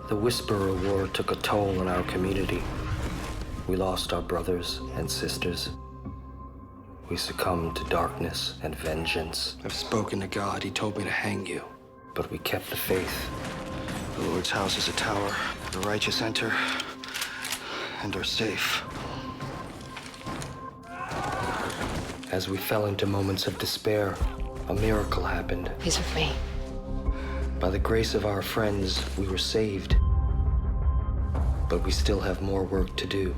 The Whisperer War took a toll on our community. We lost our brothers and sisters. We succumbed to darkness and vengeance. I've spoken to God. He told me to hang you. But we kept the faith. The Lord's house is a tower. The righteous enter and are safe. As we fell into moments of despair, a miracle happened. He's with me. By the grace of our friends, we were saved. But we still have more work to do.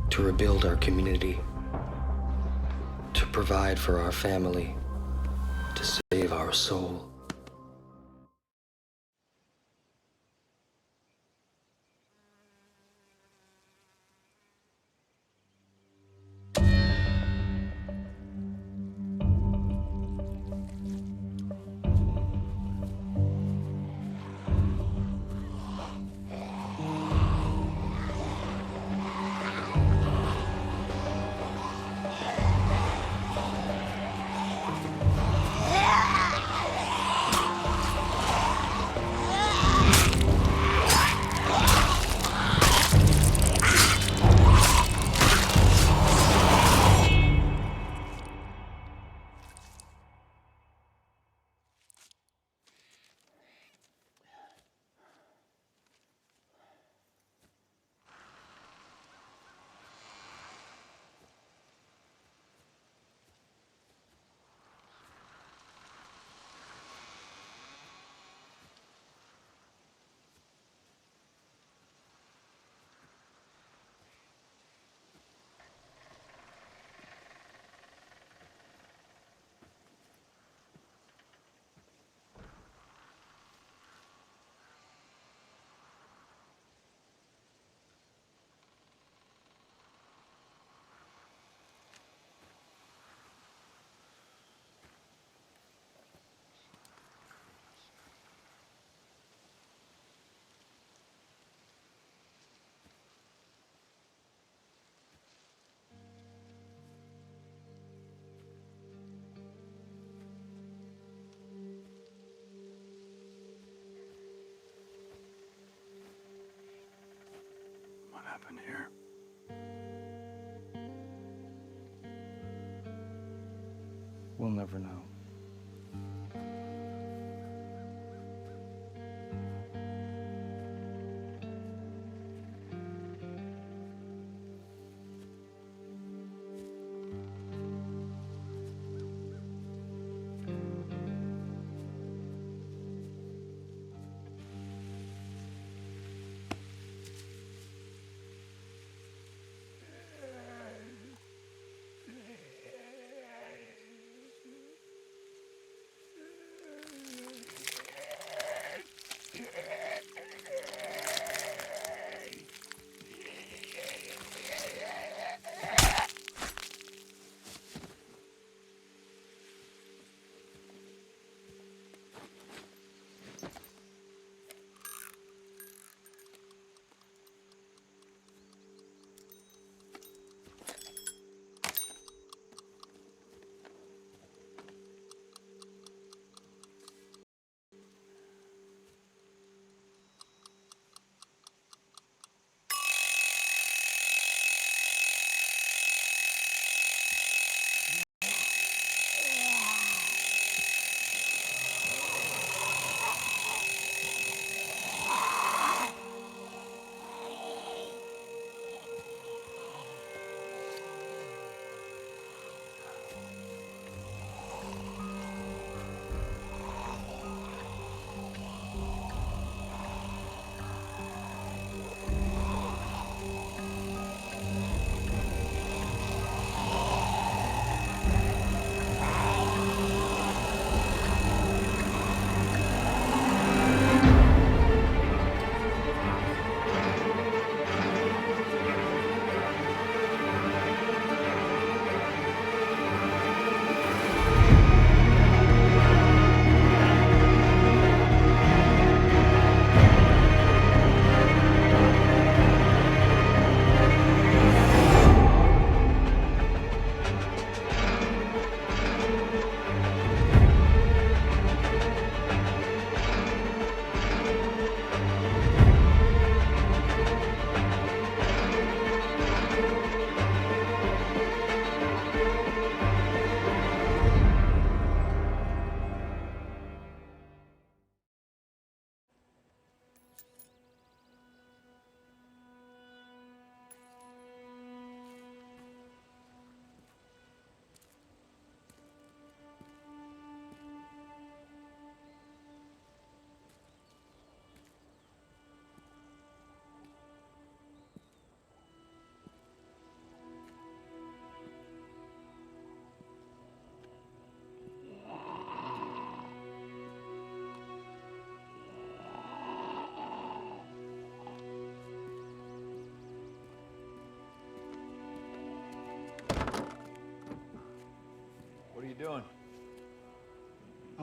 To rebuild our community. To provide for our family. To save our soul. What happened here? We'll never know.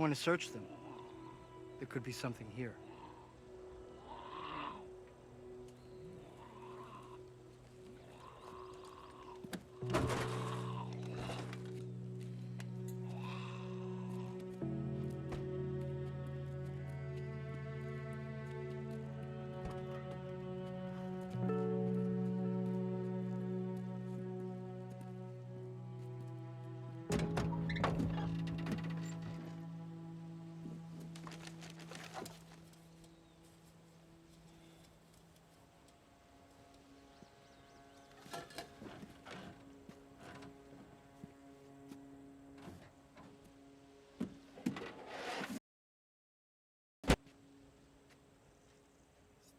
I want to search them. There could be something here.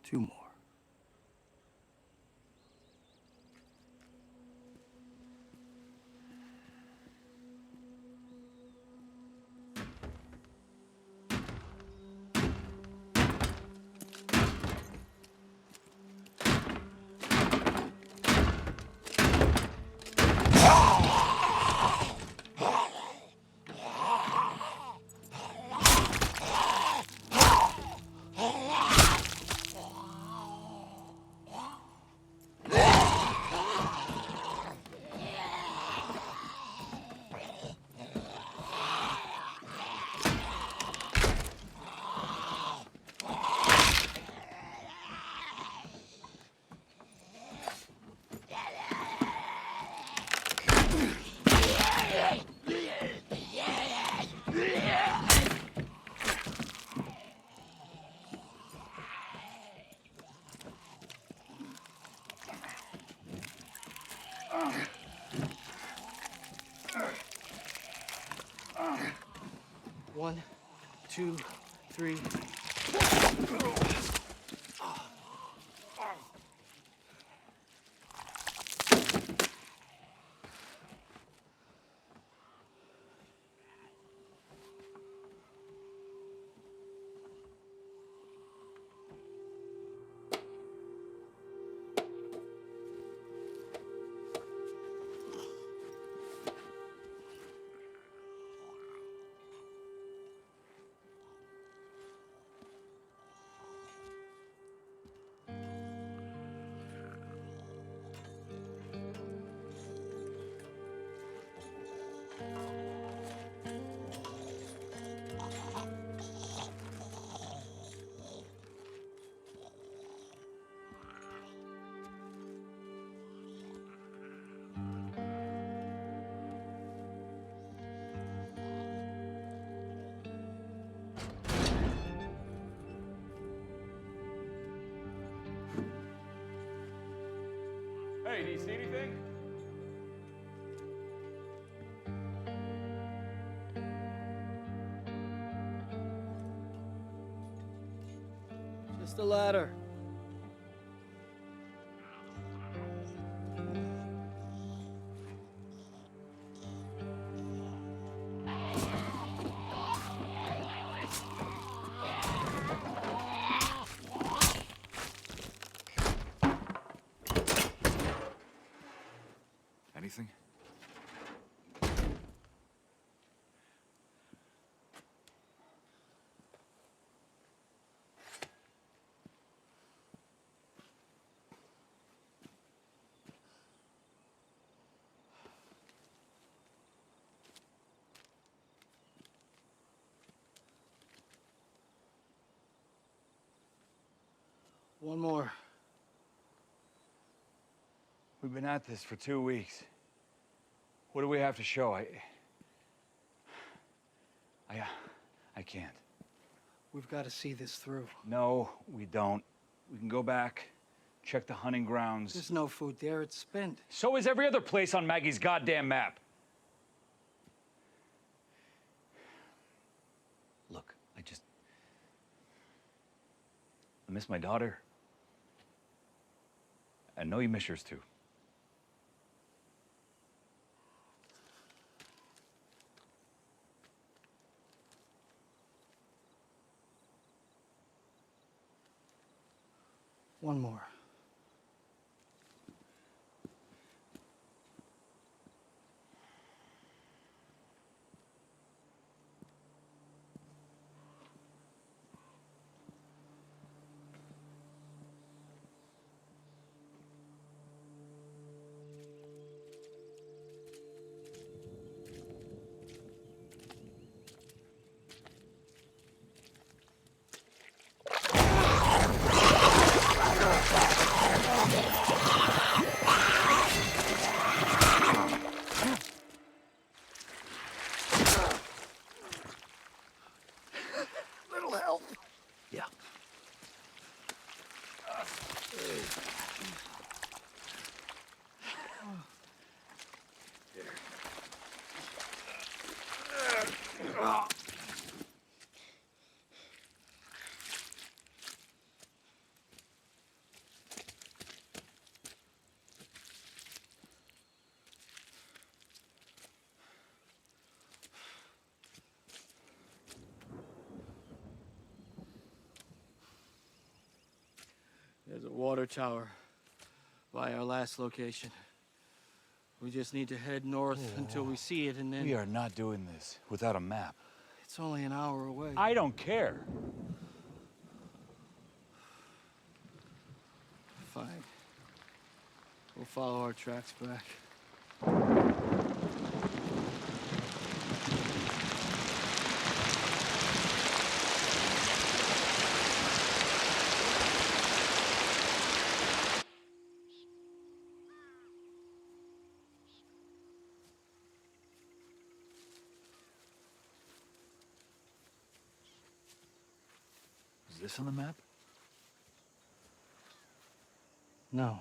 Two more. One, two, three. Hey, do you see anything? Just a ladder. Anything? One more. We've been at this for 2 weeks. What do we have to show? I can't. We've got to see this through. No, we don't. We can go back, check the hunting grounds. There's no food there. It's spent. So is every other place on Maggie's goddamn map. Look, I miss my daughter. I know you miss yours too. One more. Yeah. There's a water tower by our last location. We just need to head north until we see it, and then... We are not doing this without a map. It's only an hour away. I don't care. Fine. We'll follow our tracks back. Is this on the map? No.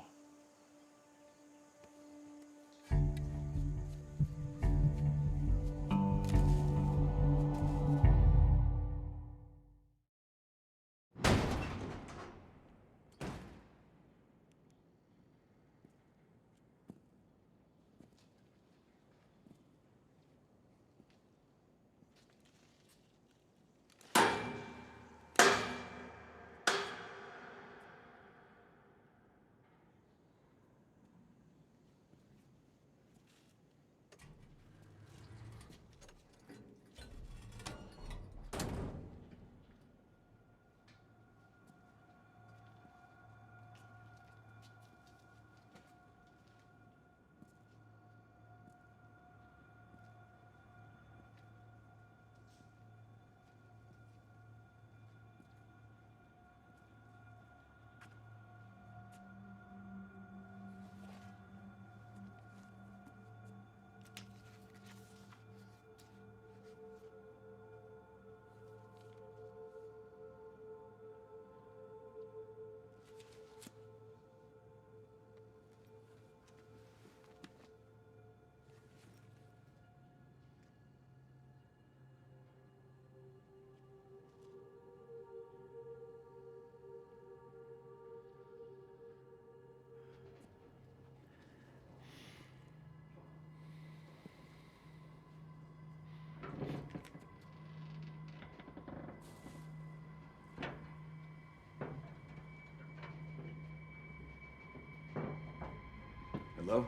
Hello?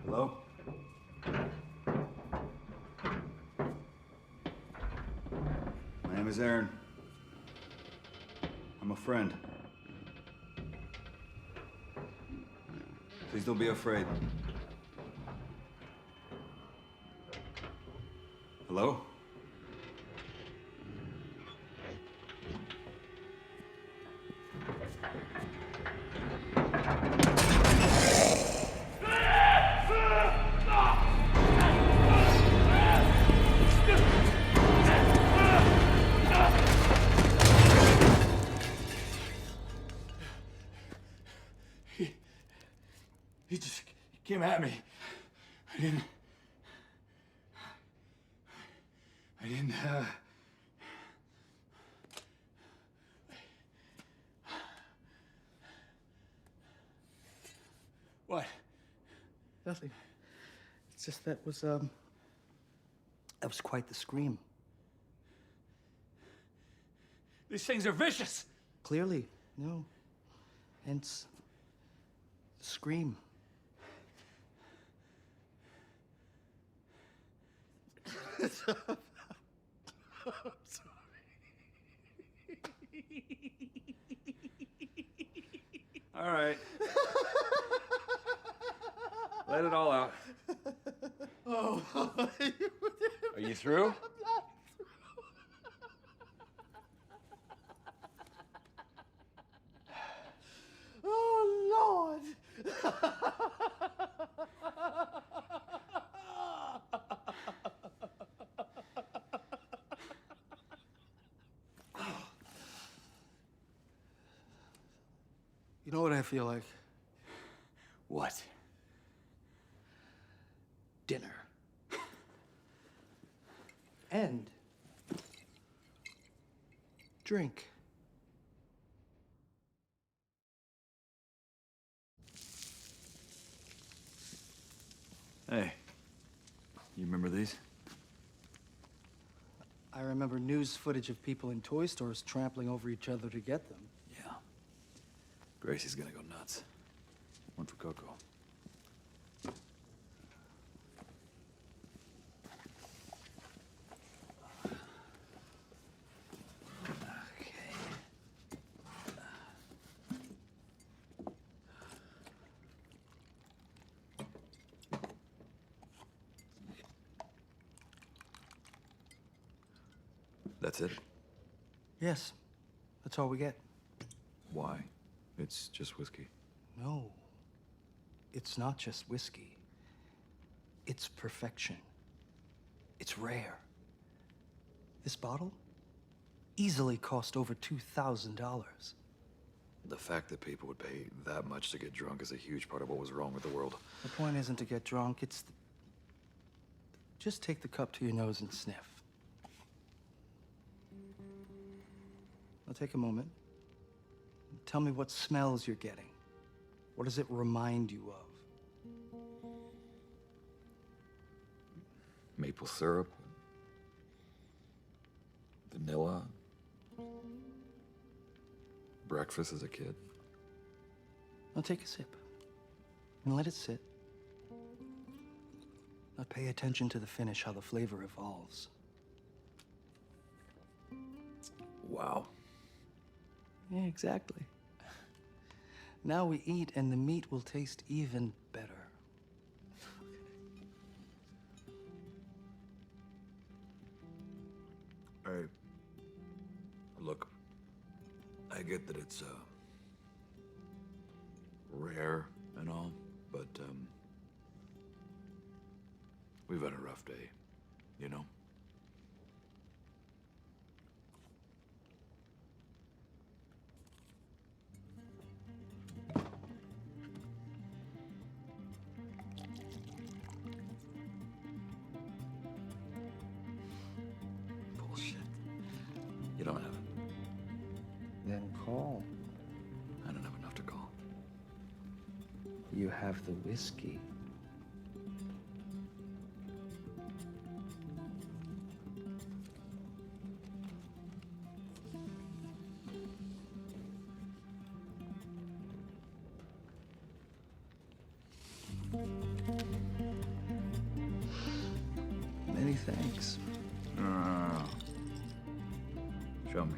Hello? My name is Aaron. I'm a friend. Please don't be afraid. Hello? He just came at me. I didn't. What? Nothing. It's just that was quite the scream. These things are vicious. Clearly, no. Hence, the scream. I'm sorry. All right. Let it all out. Oh, Are you through? oh Lord! You know what I feel like? What? Dinner. And drink. Hey, you remember these? I remember news footage of people in toy stores trampling over each other to get them. Yeah. Gracie's gonna go nuts. One for Coco. That's it? Yes, that's all we get. Why? It's just whiskey. No, it's not just whiskey. It's perfection. It's rare. This bottle easily cost over $2,000. The fact that people would pay that much to get drunk is a huge part of what was wrong with the world. The point isn't to get drunk, it's just take the cup to your nose and sniff. Now take a moment. Tell me what smells you're getting. What does it remind you of? Maple syrup. Vanilla. Breakfast as a kid. Now take a sip and let it sit. Now pay attention to the finish, how the flavor evolves. Wow. Yeah, exactly. Now we eat and the meat will taste even better. Hey, look, I get that it's rare and all, but we've had a rough day, you know? Bullshit. You don't have it. Then call. I don't have enough to call. You have the whiskey. Many thanks. No. Show me.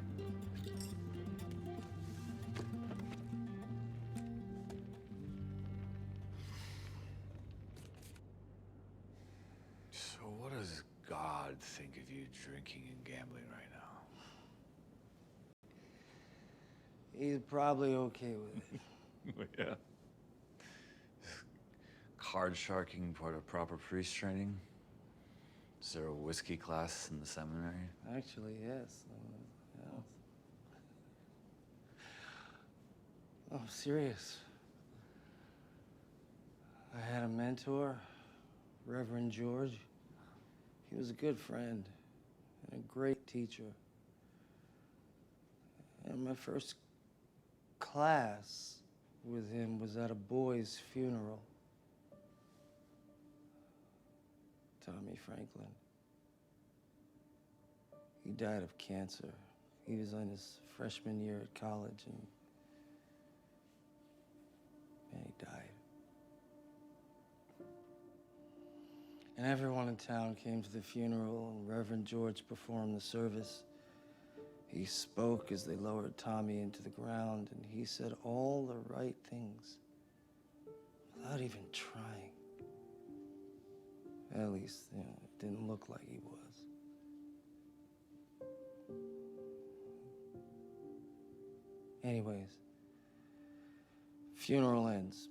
So what does God think of you drinking and gambling right now? He's probably okay with it. Yeah. Card sharking part of proper priest training? Is there a whiskey class in the seminary? Actually, yes. Yes. Oh, I'm serious. I had a mentor, Reverend George. He was a good friend and a great teacher. And my first class with him was at a boy's funeral. Tommy Franklin. He died of cancer. He was in his freshman year at college and he died. And everyone in town came to the funeral and Reverend George performed the service. He spoke as they lowered Tommy into the ground, and he said all the right things without even trying. At least, it didn't look like he was. Anyways, funeral ends.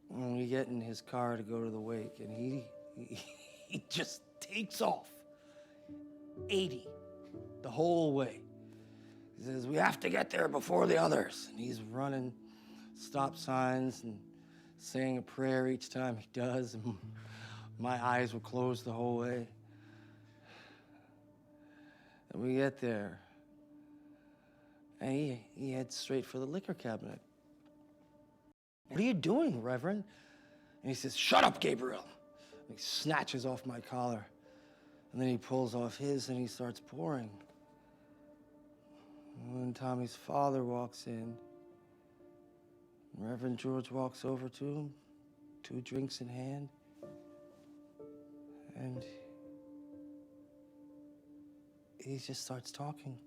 And we get in his car to go to the wake, and he just takes off. 80 the whole way. He says, we have to get there before the others. And he's running stop signs and saying a prayer each time he does. And my eyes were closed the whole way. And we get there. And he heads straight for the liquor cabinet. What are you doing, Reverend? And he says, shut up, Gabriel. And he snatches off my collar. And then he pulls off his and he starts pouring. And then Tommy's father walks in. Reverend George walks over to him, 2 drinks in hand. And he just starts talking.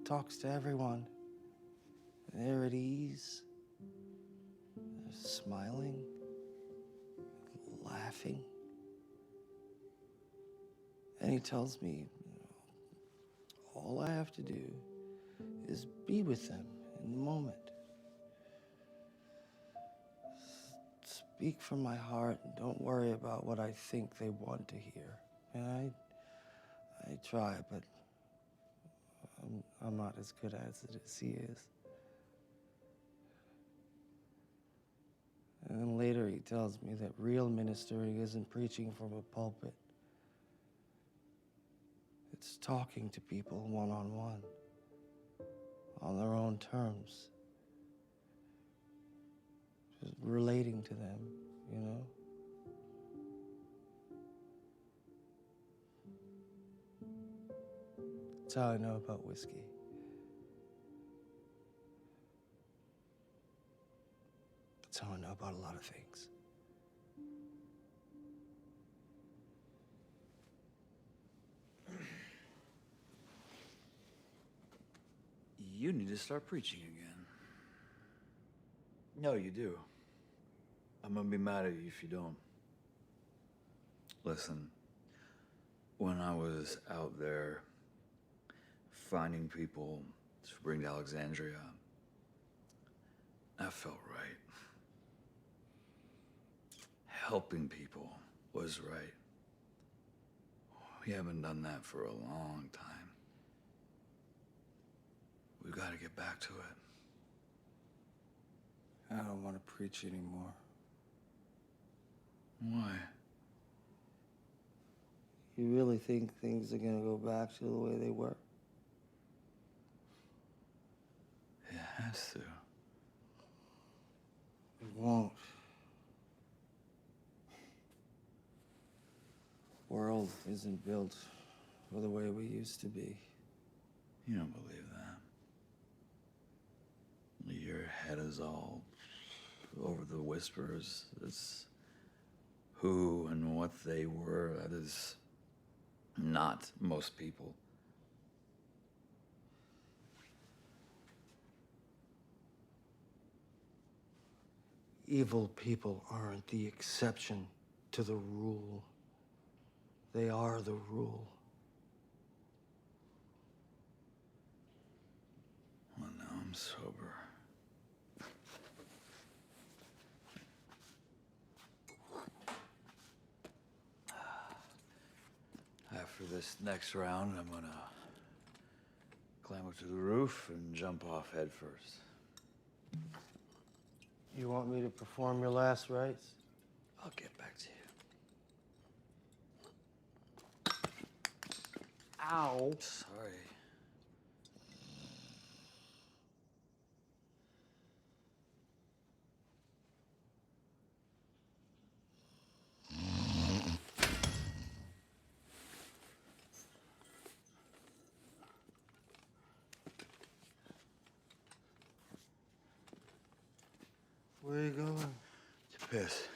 Talks to everyone. They're at ease. They're smiling, laughing. And he tells me, all I have to do is be with them in the moment. Speak from my heart and don't worry about what I think they want to hear. And I try, but I'm not as good as it as he is. And then later he tells me that real ministering isn't preaching from a pulpit. It's talking to people one-on-one, on their own terms. Just relating to them, you know? That's how I know about whiskey. That's how I know about a lot of things. You need to start preaching again. No, you do. I'm gonna be mad at you if you don't. Listen, when I was out there finding people to bring to Alexandria, that felt right. Helping people was right. We haven't done that for a long time. We've got to get back to it. I don't want to preach anymore. Why? You really think things are gonna go back to the way they were? It has to. It won't. World isn't built for the way we used to be. You don't believe that. Your head is all over the whispers. It's who and what they were. That is not most people. Evil people aren't the exception to the rule. They are the rule. Well, now I'm sober. After this next round, I'm gonna climb up to the roof and jump off head first. You want me to perform your last rites? I'll get back to you. Ow. Sorry. Where are you going? To piss.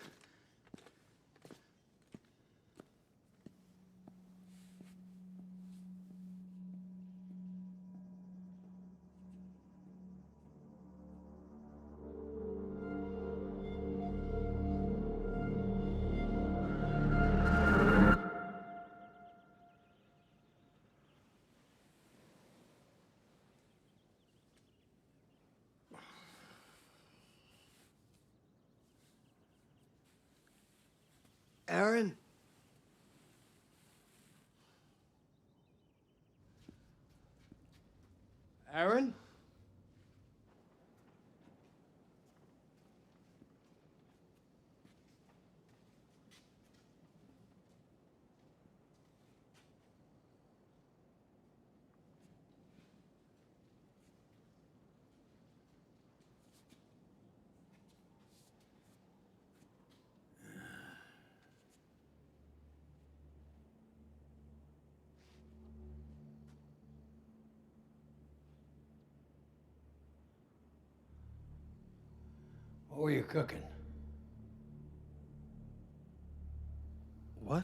Aaron? Aaron? What were you cooking? What?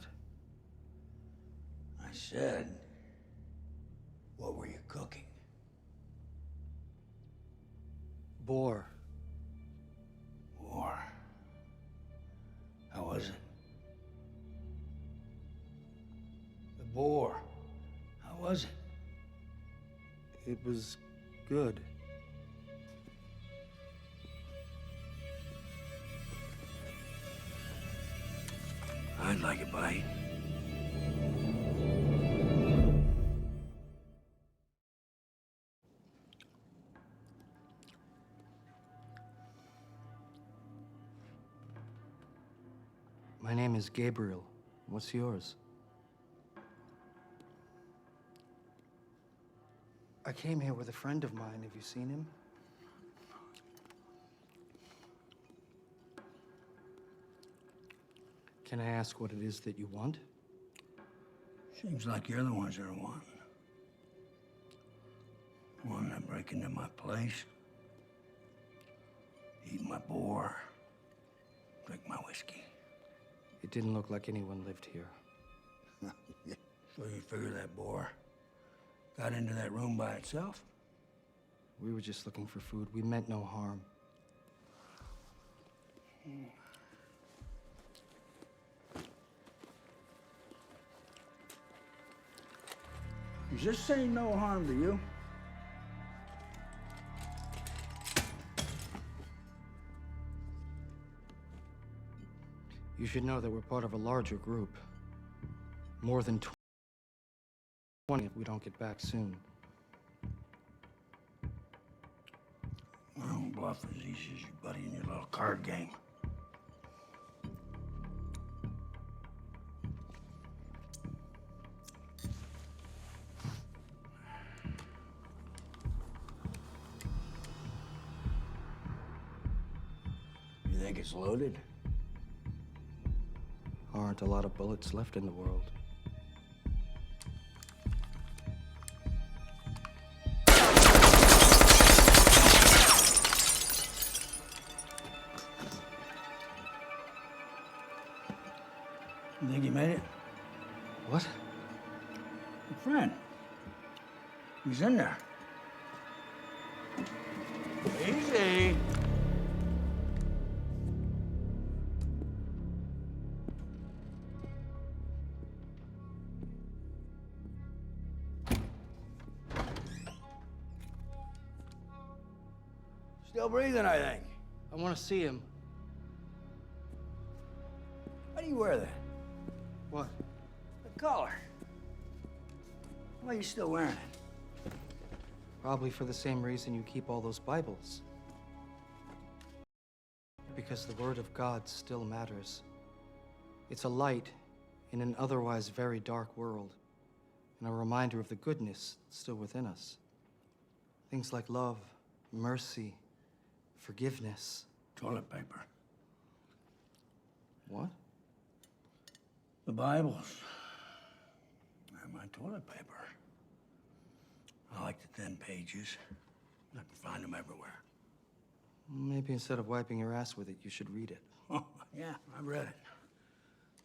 I said, what were you cooking? Boar. War. How was it? The boar. How was it? It was good. I'd like a bite. My name is Gabriel. What's yours? I came here with a friend of mine. Have you seen him? Can I ask what it is that you want? Seems like you're the ones that are wanting. Wanting to break into my place, eat my boar, drink my whiskey. It didn't look like anyone lived here. So you figure that boar got into that room by itself? We were just looking for food. We meant no harm. Does this say no harm to you? You should know that we're part of a larger group. More than 20 if we don't get back soon. I don't bluff as easy as your buddy in your little card game. You think it's loaded? Aren't a lot of bullets left in the world. You think you made it? What? Your friend. He's in there. Easy. Still breathing, I think. I want to see him. Why do you wear that? What? The collar. Why are you still wearing it? Probably for the same reason you keep all those Bibles. Because the Word of God still matters. It's a light in an otherwise very dark world, and a reminder of the goodness still within us. Things like love, mercy, forgiveness. Toilet paper. What? The Bibles. They're my toilet paper. I like the thin pages. I can find them everywhere. Maybe instead of wiping your ass with it, you should read it. Oh, yeah, I read it.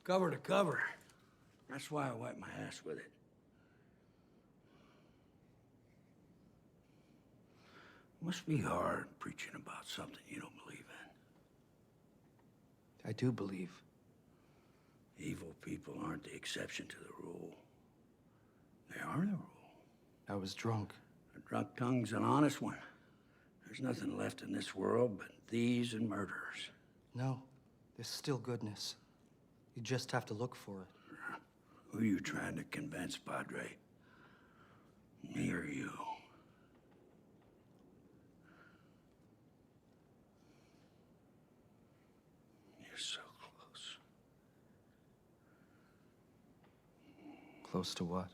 Cover to cover. That's why I wipe my ass with it. Must be hard preaching about something you don't believe in. I do believe. Evil people aren't the exception to the rule. They are the rule. I was drunk. A drunk tongue's an honest one. There's nothing left in this world but thieves and murderers. No, there's still goodness. You just have to look for it. Who are you trying to convince, Padre? Me or you? You're so close. Close to what?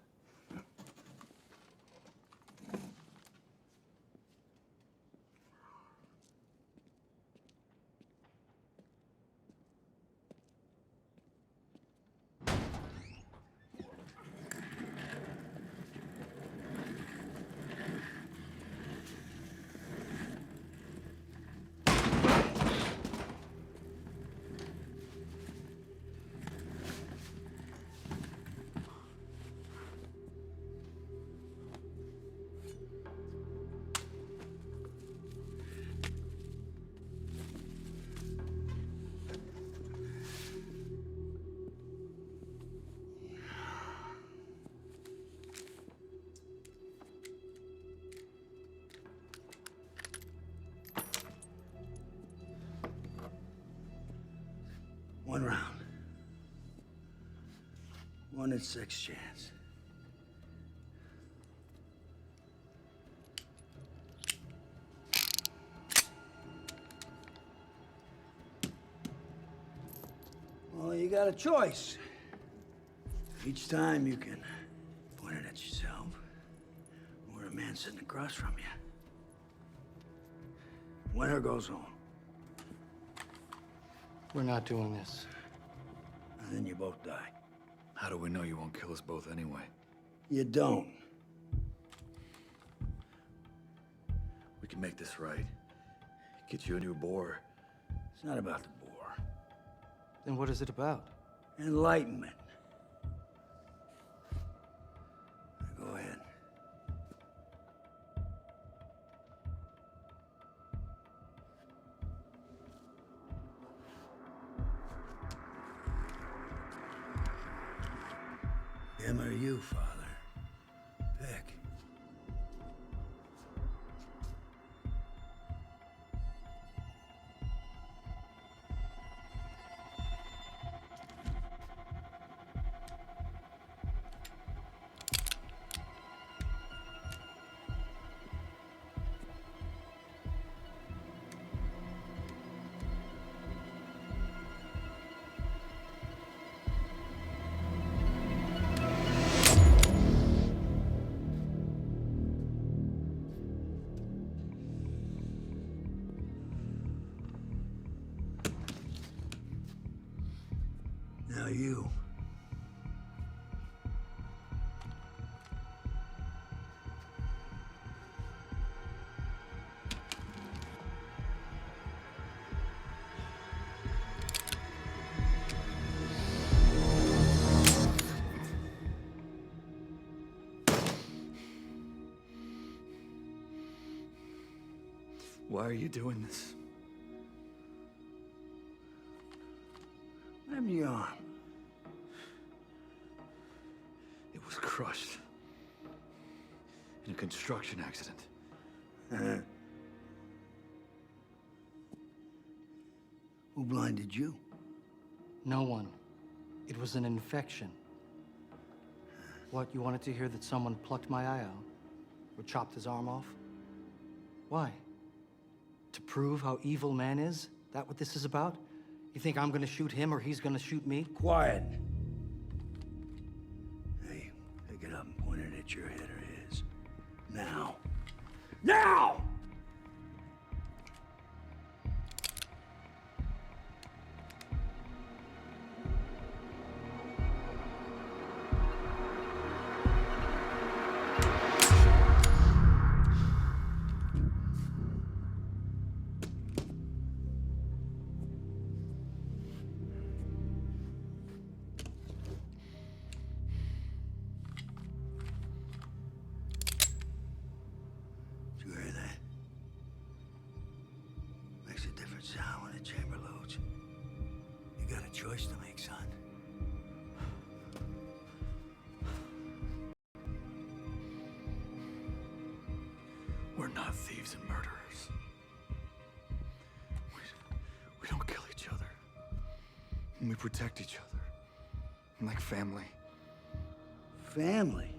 One round. 1 in 6 chance. Well, you got a choice. Each time you can point it at yourself, or a man sitting across from you. Winner goes home. We're not doing this. And then you both die. How do we know you won't kill us both anyway? You don't. We can make this right. Get you a new bore. It's not about the boar. Then what is it about? Enlightenment. Now go ahead. Him or you, Father? Pick. Now you. Why are you doing this? What happened to your arm? It was crushed. In a construction accident. Who blinded you? No one. It was an infection. What, you wanted to hear that someone plucked my eye out? Or chopped his arm off? Why? To prove how evil man is? That what this is about? You think I'm gonna shoot him or he's gonna shoot me? Quiet. Hey, pick it up and point it at your head or his. Now. Now! Did you hear that? Makes a different sound when the chamber loads. You got a choice to make, son. We're not thieves and murderers. We don't kill each other. We protect each other. like family. Family?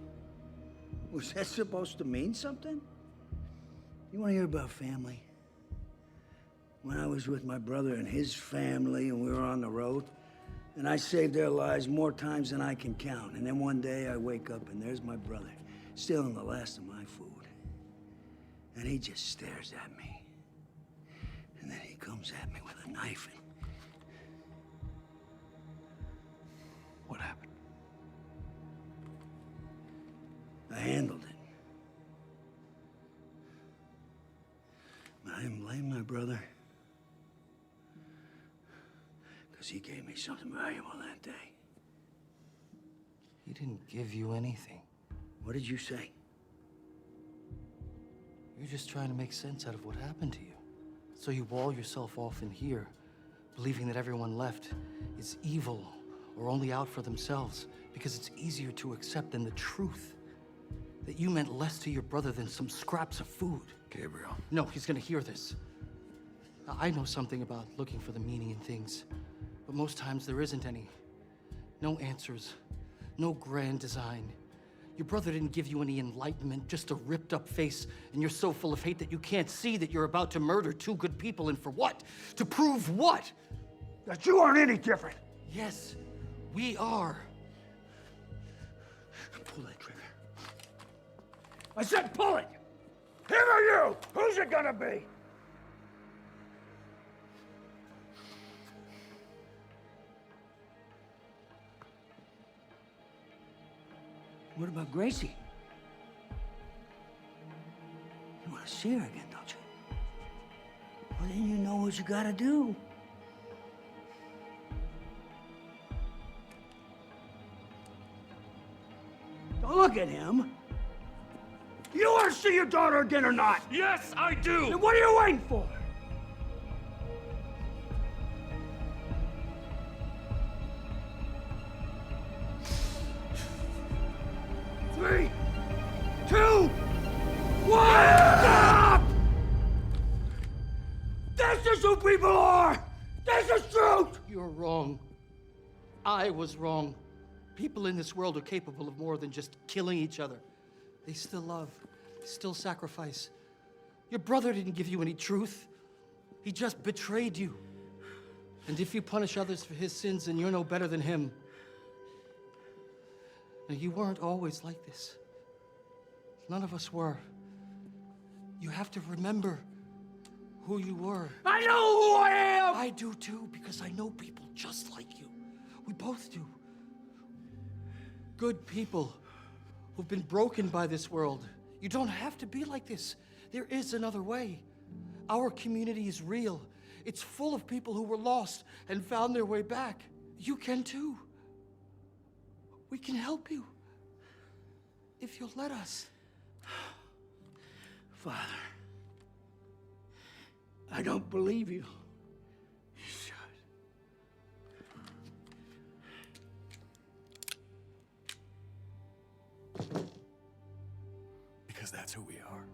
Was that supposed to mean something? You want to hear about family? When I was with my brother and his family and we were on the road, and I saved their lives more times than I can count. And then one day I wake up and there's my brother, stealing the last of my food. And he just stares at me. And then he comes at me with a knife and... What happened? I handled it. But I didn't blame my brother. Because he gave me something valuable that day. He didn't give you anything. What did you say? You're just trying to make sense out of what happened to you. So you wall yourself off in here, believing that everyone left is evil or only out for themselves because it's easier to accept than the truth that you meant less to your brother than some scraps of food. Gabriel. No, he's gonna hear this. Now, I know something about looking for the meaning in things, but most times there isn't any. No answers, no grand design. Your brother didn't give you any enlightenment, just a ripped up face, and you're so full of hate that you can't see that you're about to murder two good people, and for what? To prove what? That you aren't any different. Yes, we are. Pull that trigger. I said pull it! Him or you? Who's it gonna be? What about Gracie? You want to see her again, don't you? Well, then you know what you gotta do. Don't look at him. You want to see your daughter again or not? Yes, I do! Then what are you waiting for? Three, two, one, stop! This is who people are! This is truth! You're wrong. I was wrong. People in this world are capable of more than just killing each other. They still love, still sacrifice. Your brother didn't give you any truth. He just betrayed you. And if you punish others for his sins, then you're no better than him. Now, you weren't always like this. None of us were. You have to remember who you were. I know who I am! I do too, because I know people just like you. We both do. Good people who've been broken by this world. You don't have to be like this. There is another way. Our community is real. It's full of people who were lost and found their way back. You can too. We can help you. If you'll let us. Father, I don't believe you. You should. Because that's who we are.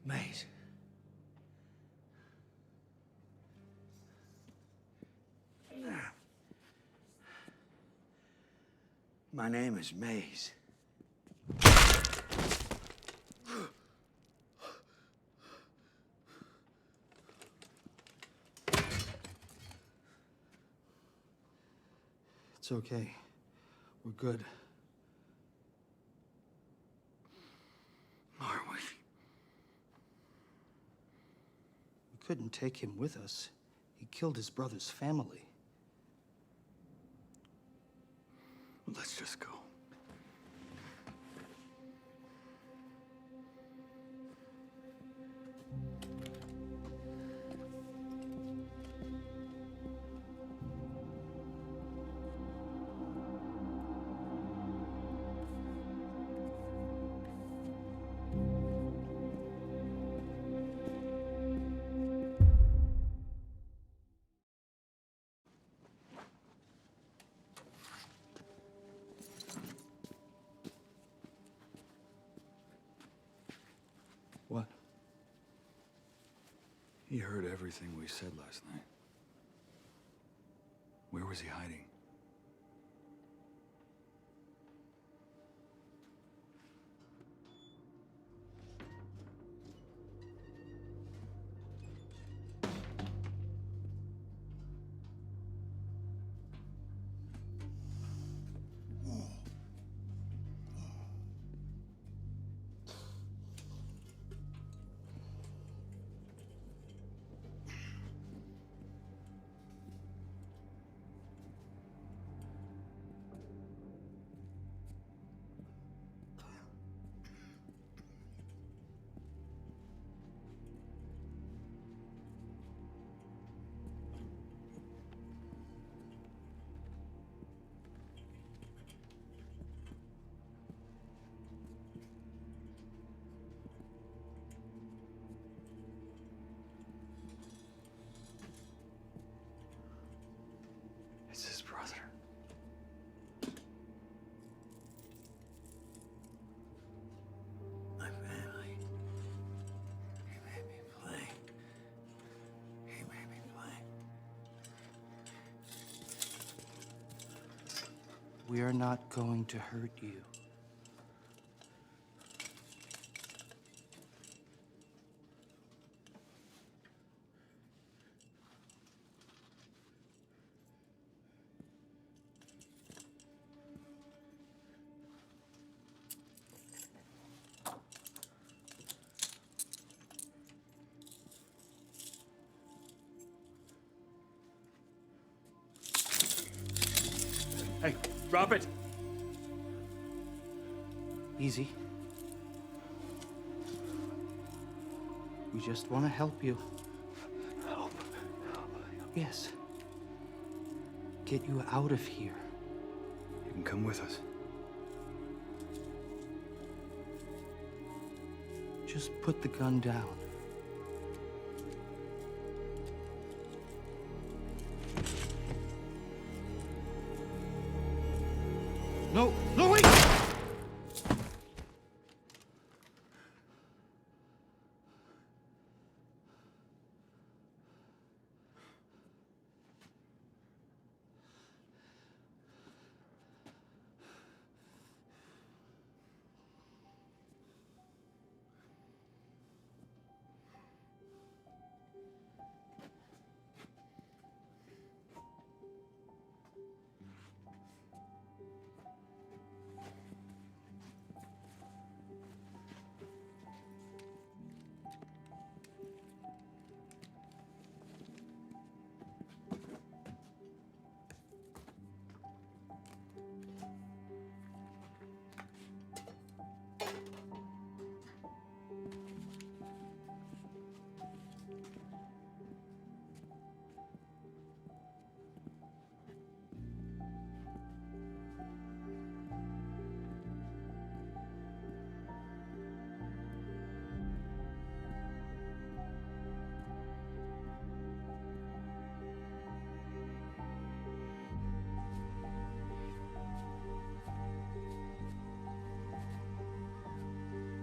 Maze. My name is Maze. It's okay. We're good. Are we? We couldn't take him with us. He killed his brother's family. Let's just go. What? He heard everything we said last night. Where was he hiding? It's his brother. My family. He made me play. He made me play. We are not going to hurt you. Hey, drop it! Easy. We just want to help you. Help. Yes. Get you out of here. You can come with us. Just put the gun down. No, no, wait!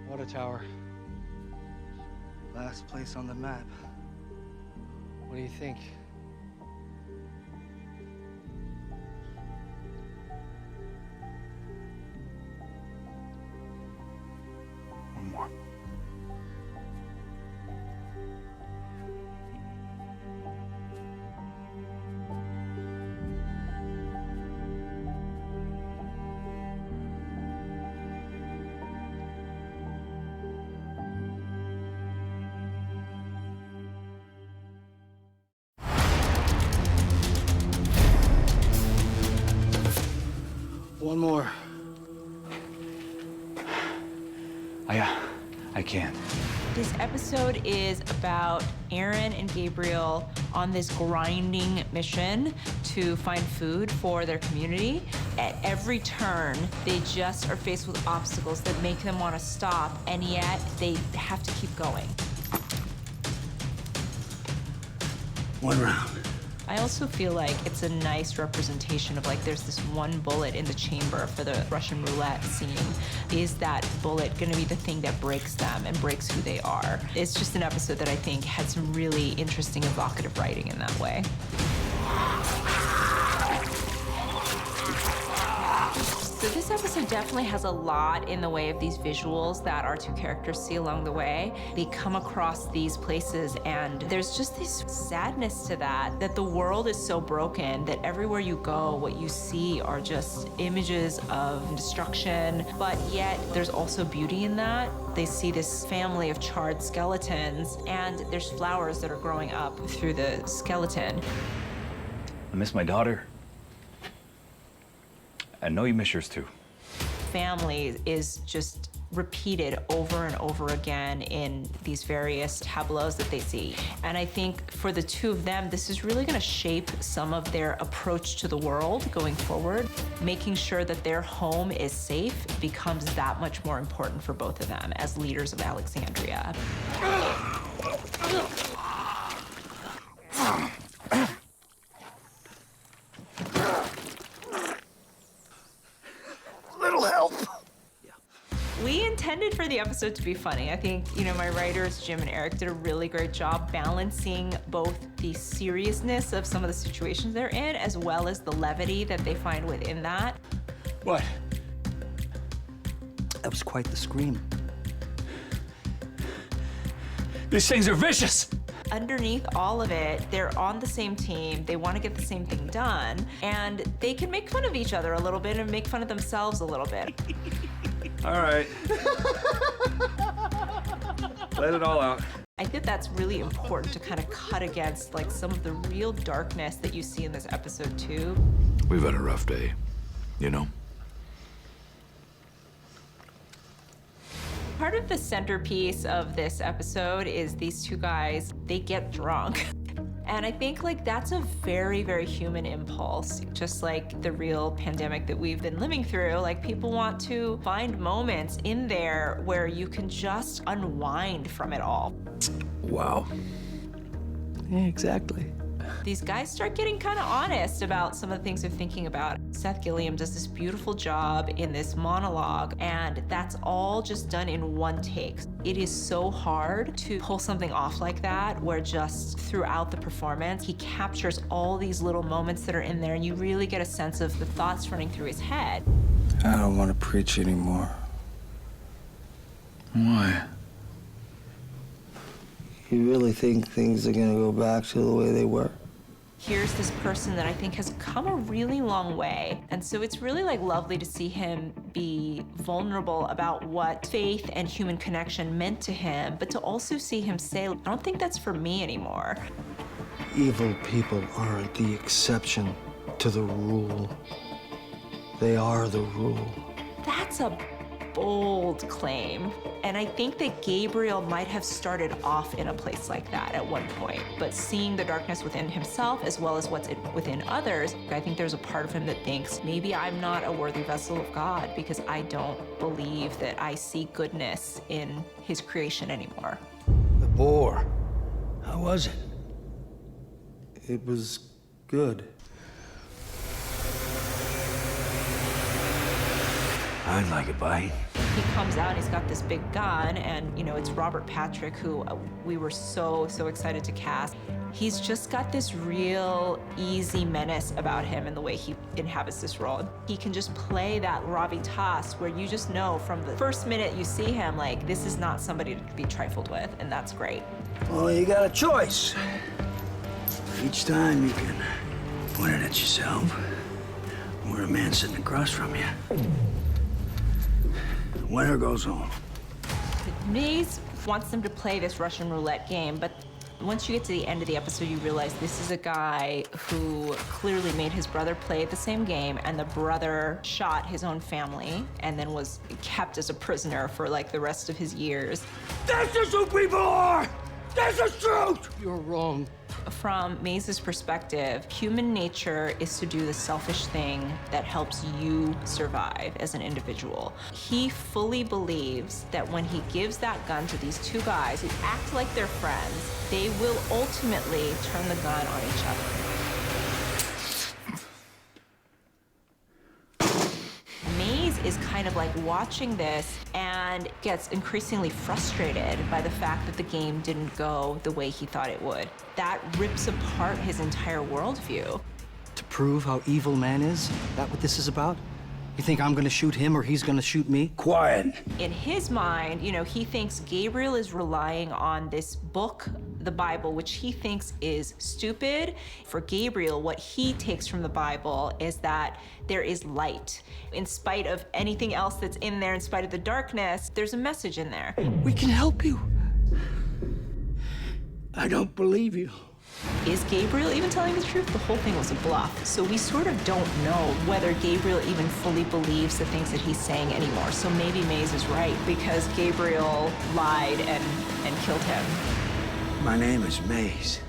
Water tower. Last place on the map. What do you think? One more. One more. I can't. This episode is about Aaron and Gabriel on this grinding mission to find food for their community. At every turn, they just are faced with obstacles that make them want to stop, and yet they have to keep going. One round. I also feel like it's a nice representation of like there's this one bullet in the chamber for the Russian roulette scene. Is that bullet gonna be the thing that breaks them and breaks who they are? It's just an episode that I think had some really interesting, evocative writing in that way. So this episode definitely has a lot in the way of these visuals that our two characters see along the way. They come across these places and there's just this sadness to that the world is so broken that everywhere you go, what you see are just images of destruction, but yet there's also beauty in that. They see this family of charred skeletons and there's flowers that are growing up through the skeleton. I miss my daughter. I know you miss yours too. Family is just repeated over and over again in these various tableaus that they see. And I think for the two of them, this is really gonna shape some of their approach to the world going forward. Making sure that their home is safe becomes that much more important for both of them as leaders of Alexandria. We intended for the episode to be funny. I think, my writers, Jim and Eric, did a really great job balancing both the seriousness of some of the situations they're in, as well as the levity that they find within that. What? That was quite the scream. These things are vicious! Underneath all of it, they're on the same team, they want to get the same thing done, and they can make fun of each other a little bit and make fun of themselves a little bit. All right. Let it all out. I think that's really important to kind of cut against like some of the real darkness that you see in this episode too. We've had a rough day, you know? Part of the centerpiece of this episode is these two guys, they get drunk. And I think like that's a very, very human impulse. Just like the real pandemic that we've been living through, like people want to find moments in there where you can just unwind from it all. Wow. Yeah, exactly. These guys start getting kind of honest about some of the things they're thinking about. Seth Gilliam does this beautiful job in this monologue, and that's all just done in one take. It is so hard to pull something off like that, where just throughout the performance, he captures all these little moments that are in there, and you really get a sense of the thoughts running through his head. I don't want to preach anymore. Why? You really think things are gonna go back to the way they were? Here's this person that I think has come a really long way. And so it's really like lovely to see him be vulnerable about what faith and human connection meant to him, but to also see him say, I don't think that's for me anymore. Evil people aren't the exception to the rule. They are the rule. That's a bold claim. And I think that Gabriel might have started off in a place like that at one point, but seeing the darkness within himself as well as what's within others, I think there's a part of him that thinks, maybe I'm not a worthy vessel of God because I don't believe that I see goodness in his creation anymore. The boar. How was it? It was good. I'd like a bite. He comes out and he's got this big gun, and it's Robert Patrick, who we were so excited to cast. He's just got this real easy menace about him in the way he inhabits this role. He can just play that gravitas where you just know from the first minute you see him, like, this is not somebody to be trifled with, and that's great. Well, you got a choice. Each time you can point it at yourself or a man sitting across from you. Winner goes home. Maze wants them to play this Russian roulette game, but Once you get to the end of the episode, you realize this is a guy who clearly made his brother play the same game, and the brother shot his own family and then was kept as a prisoner for like the rest of his years. This is who people are! This is truth! You're wrong. From Maze's perspective, human nature is to do the selfish thing that helps you survive as an individual. He fully believes that when he gives that gun to these two guys who act like they're friends, they will ultimately turn the gun on each other. Maze is kind of like watching this and gets increasingly frustrated by the fact that the game didn't go the way he thought it would. That rips apart his entire worldview. To prove how evil man is? That what this is about? You think I'm gonna shoot him or he's gonna shoot me? Quiet. In his mind, you know, he thinks Gabriel is relying on this book, the Bible, which he thinks is stupid. For Gabriel, what he takes from the Bible is that there is light. In spite of anything else that's in there, in spite of the darkness, there's a message in there. We can help you. I don't believe you. Is Gabriel even telling the truth? The whole thing was a bluff. So we sort of don't know whether Gabriel even fully believes the things that he's saying anymore. So maybe Maze is right because Gabriel lied and killed him. My name is Maze.